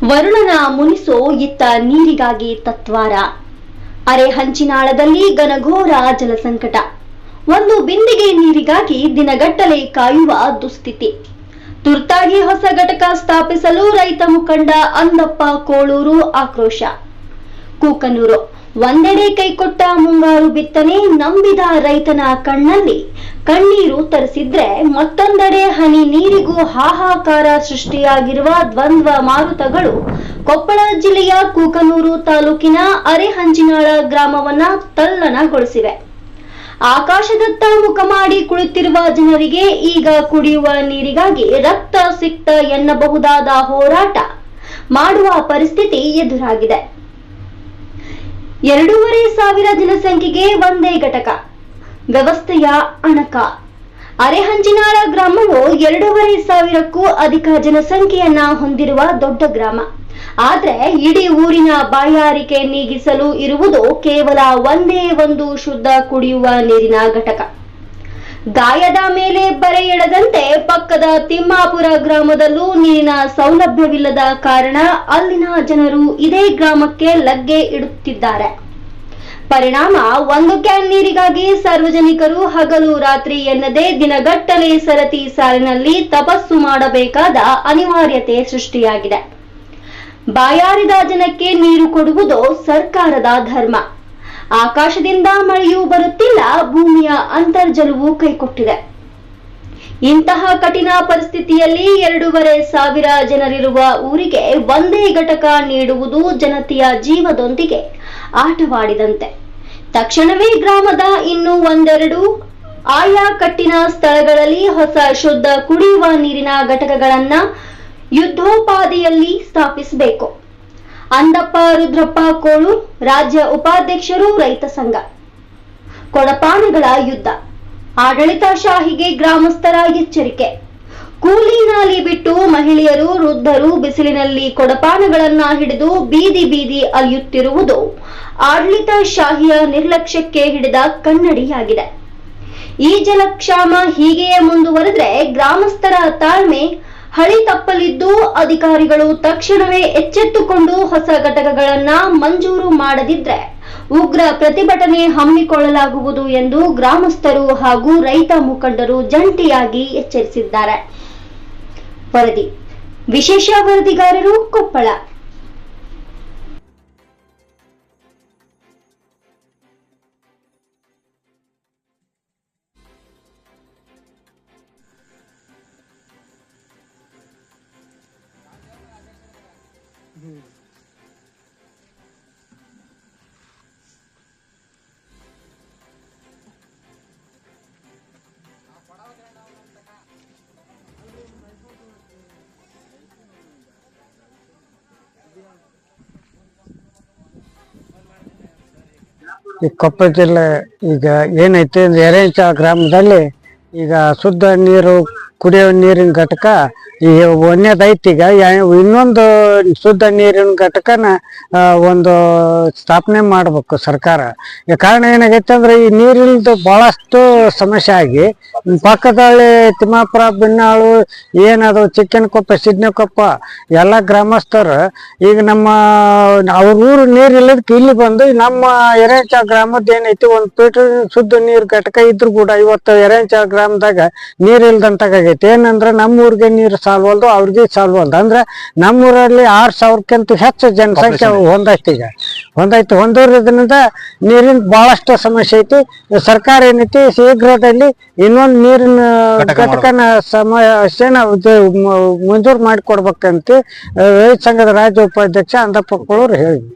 ವರುಣನ ಮುನಿಸೋ ಇತ್ತ ನೀರಿಗಾಗಿ ತತ್ವಾರ. ಅರೆ ಹಂಚಿನಾಳದಲ್ಲಿ ಘನಘೋರ ಜಲಸಂಕಟ. ಒಂದು ಬಿಂದಿಗೆ ನೀರಿಗಾಗಿ ದಿನಗಟ್ಟಲೆ ಕಾಯುವ ದುಸ್ಥಿತಿ. ತುರ್ತಾಗಿ ಹೊಸ ಘಟಕ ಸ್ಥಾಪಿಸಲು ರೈತ ಮುಖಂಡ ಅಂದಪ್ಪ ಕೋಳೂರು ಆಕ್ರೋಶ. ಕೂಕನೂರು ಒಂದೆಡೆ ಕೈಕೊಟ್ಟ ಮುಂಗಾರು ಬಿತ್ತನೆ ನಂಬಿದ ರೈತನ ಕಣ್ಣಲ್ಲಿ ಕಣ್ಣೀರು ತರಿಸಿದ್ರೆ, ಮತ್ತೊಂದೆಡೆ ಹನಿ ನೀರಿಗೂ ಹಾಹಾಕಾರ ಸೃಷ್ಟಿಯಾಗಿರುವ ದ್ವಂದ್ವ ಮಾರುತಗಳು ಕೊಪ್ಪಳ ಜಿಲ್ಲೆಯ ಕೂಕನೂರು ತಾಲೂಕಿನ ಅರೆಹಂಚಿನಾಳ ಗ್ರಾಮವನ್ನ ತಲ್ಲಣಗೊಳಿಸಿವೆ. ಆಕಾಶದತ್ತ ಮುಖ ಮಾಡಿ ಕುಳಿತಿರುವ ಜನರಿಗೆ ಈಗ ಕುಡಿಯುವ ನೀರಿಗಾಗಿ ರಕ್ತ ಸಿಕ್ತ ಎನ್ನಬಹುದಾದ ಹೋರಾಟ ಮಾಡುವ ಪರಿಸ್ಥಿತಿ ಎದುರಾಗಿದೆ. 2,500 ಜನಸಂಖ್ಯೆಗೆ ಒಂದೇ ಘಟಕ ವ್ಯವಸ್ಥೆಯ ಅಣಕ. ಅರೆಹಂಚಿನಾಳ ಗ್ರಾಮವು 2,500ಕ್ಕೂ ಅಧಿಕ ಜನಸಂಖ್ಯೆಯನ್ನ ಹೊಂದಿರುವ ದೊಡ್ಡ ಗ್ರಾಮ. ಆದ್ರೆ ಇಡೀ ಊರಿನ ಬಾಯಾರಿಕೆ ನೀಗಿಸಲು ಇರುವುದು ಕೇವಲ ಒಂದೇ ಒಂದು ಶುದ್ಧ ಕುಡಿಯುವ ನೀರಿನ ಘಟಕ. ಗಾಯದ ಮೇಲೆ ಬರೆ ಎಳೆದಂತೆ ಪಕ್ಕದ ತಿಮ್ಮಾಪುರ ಗ್ರಾಮದಲ್ಲೂ ನೀರಿನ ಸೌಲಭ್ಯವಿಲ್ಲದ ಕಾರಣ ಅಲ್ಲಿನ ಜನರು ಇದೇ ಗ್ರಾಮಕ್ಕೆ ಲಗ್ಗೆ ಇಡುತ್ತಿದ್ದಾರೆ. ಪರಿಣಾಮ, ಒಂದು ಕ್ಯಾನ್ ನೀರಿಗಾಗಿ ಸಾರ್ವಜನಿಕರು ಹಗಲು ರಾತ್ರಿ ಎನ್ನದೇ ದಿನಗಟ್ಟಲೆ ಸರತಿ ಸಾಲಿನಲ್ಲಿ ತಪಸ್ಸು ಮಾಡಬೇಕಾದ ಅನಿವಾರ್ಯತೆ ಸೃಷ್ಟಿಯಾಗಿದೆ. ಬಾಯಾರಿದ ಜನಕ್ಕೆ ನೀರು ಕೊಡುವುದು ಸರ್ಕಾರದ ಧರ್ಮ. ಆಕಾಶದಿಂದ ಮಳೆಯೂ ಬರುತ್ತಿಲ್ಲ, ಭೂಮಿಯ ಅಂತರ್ಜಲವೂ ಕೈಕೊಟ್ಟಿದೆ. ಇಂತಹ ಕಠಿಣ ಪರಿಸ್ಥಿತಿಯಲ್ಲಿ 2,500 ಜನರಿರುವ ಊರಿಗೆ ಒಂದೇ ಘಟಕ ನೀಡುವುದು ಜನತೆಯ ಜೀವದೊಂದಿಗೆ ಆಟವಾಡಿದಂತೆ. ತಕ್ಷಣವೇ ಗ್ರಾಮದ ಇನ್ನೂ ಒಂದೆರಡು ಆಯಾ ಕಟ್ಟಿನ ಸ್ಥಳಗಳಲ್ಲಿ ಹೊಸ ಶುದ್ಧ ಕುಡಿಯುವ ನೀರಿನ ಘಟಕಗಳನ್ನ ಯುದ್ಧೋಪಾದಿಯಲ್ಲಿ ಸ್ಥಾಪಿಸಬೇಕು. ಅಂದಪ್ಪ ರುದ್ರಪ್ಪ ಕೋಳು, ರಾಜ್ಯ ಉಪಾಧ್ಯಕ್ಷರು, ರೈತ ಸಂಘ. ಕೊಡಪಾನಗಳ ಯುದ್ಧ, ಆಡಳಿತಶಾಹಿಗೆ ಗ್ರಾಮಸ್ಥರ ಎಚ್ಚರಿಕೆ. ಕೂಲಿ ನಾಲಿ ಬಿಟ್ಟು ಮಹಿಳೆಯರು, ವೃದ್ಧರು ಬಿಸಿಲಿನಲ್ಲಿ ಕೊಡಪಾನಗಳನ್ನ ಹಿಡಿದು ಬೀದಿ ಬೀದಿ ಅಲಿಯುತ್ತಿರುವುದು ಆಡಳಿತಶಾಹಿಯ ನಿರ್ಲಕ್ಷ್ಯಕ್ಕೆ ಹಿಡಿದ ಕನ್ನಡಿಯಾಗಿದೆ. ಈ ಜಲಕ್ಷಾಮ ಹೀಗೆಯೇ ಮುಂದುವರೆದ್ರೆ ಗ್ರಾಮಸ್ಥರ ತಾಳ್ಮೆ ಹಳಿ ತಪ್ಪಲಿದ್ದು, ಅಧಿಕಾರಿಗಳು ತಕ್ಷಣವೇ ಎಚ್ಚೆತ್ತುಕೊಂಡು ಹೊಸ ಘಟಕಗಳನ್ನ ಮಂಜೂರು ಮಾಡದಿದ್ರೆ ಉಗ್ರ ಪ್ರತಿಭಟನೆ ಹಮ್ಮಿಕೊಳ್ಳಲಾಗುವುದು ಎಂದು ಗ್ರಾಮಸ್ಥರು ಹಾಗೂ ರೈತ ಮುಖಂಡರು ಜಂಟಿಯಾಗಿ ಎಚ್ಚರಿಸಿದ್ದಾರೆ. ವರದಿ ವಿಶೇಷ ವರದಿಗಾರರು, ಕೊಪ್ಪಳ. ಈ ಕೊಪ್ಪಳ ಜಿಲ್ಲೆ ಈಗ ಏನೈತಿ ಅಂದ್ರೆ ಎರೆಂಚ ಗ್ರಾಮದಲ್ಲಿ ಈಗ ಶುದ್ಧ ನೀರು ಕುಡಿಯೋ ನೀರಿನ ಘಟಕ ಈ ಒಂದೇದೈತಿ. ಈಗ ಇನ್ನೊಂದು ಶುದ್ಧ ನೀರಿನ ಘಟಕನ ಒಂದು ಸ್ಥಾಪನೆ ಮಾಡ್ಬೇಕು ಸರ್ಕಾರ. ಕಾರಣ ಏನಾಗೈತೆ ಅಂದ್ರೆ ಈ ನೀರಿಲ್ದು ಬಹಳಷ್ಟು ಸಮಸ್ಯೆ ಆಗಿ ಪಕ್ಕದಲ್ಲಿ ತಿಮ್ಮಾಪುರ, ಬಿನ್ನಾಳು, ಏನದು ಚಿಕ್ಕನಕೊಪ್ಪ, ಸಿಡ್ನಕೊಪ್ಪ ಎಲ್ಲ ಗ್ರಾಮಸ್ಥರು ಈಗ ನಮ್ಮ ಅವ್ರ ಊರು ನೀರು ಇಲ್ಲದಕ್ಕೆ ಇಲ್ಲಿ ಬಂದು ನಮ್ಮ ಎರೆಂಚ ಗ್ರಾಮದ ಏನೈತಿ ಒಂದು ಫಿಲ್ಟರ್ ಶುದ್ಧ ನೀರು ಘಟಕ ಇದ್ರು ಕೂಡ ಇವತ್ತು ಎರೆಂಚ ಗ್ರಾಮದಾಗ ನೀರ್ ಇಲ್ದಂತಾಗೈತಿ. ಏನಂದ್ರೆ ನಮ್ಮ ಊರಿಗೆ ನೀರು ಸಾಲ್ವಲ್ದು, ಅವ್ರಿಗೆ ಸಾಲ್ವಲ್ದು. ಅಂದ್ರೆ ನಮ್ಮೂರಲ್ಲಿ 6,000ಕ್ಕಿಂತ ಹೆಚ್ಚು ಜನಸಂಖ್ಯೆ ಹೊಂದಿರೋದ್ರಿಂದ ನೀರಿನ ಬಹಳಷ್ಟು ಸಮಸ್ಯೆ ಐತಿ. ಸರ್ಕಾರ ಏನೈತಿ ಶೀಘ್ರದಲ್ಲಿ ಇನ್ನೊಂದು ನೀರಿನ ಘಟಕನ ಸಮಸ್ಯೆನ ಮಂಜೂರು ಮಾಡಿಕೊಡ್ಬೇಕಂತ ರೈತ ಸಂಘದ ರಾಜ್ಯ ಉಪಾಧ್ಯಕ್ಷ ಅಂದಪ್ಪ ಕೋಳೂರು ಹೇಳಿದ್ರು.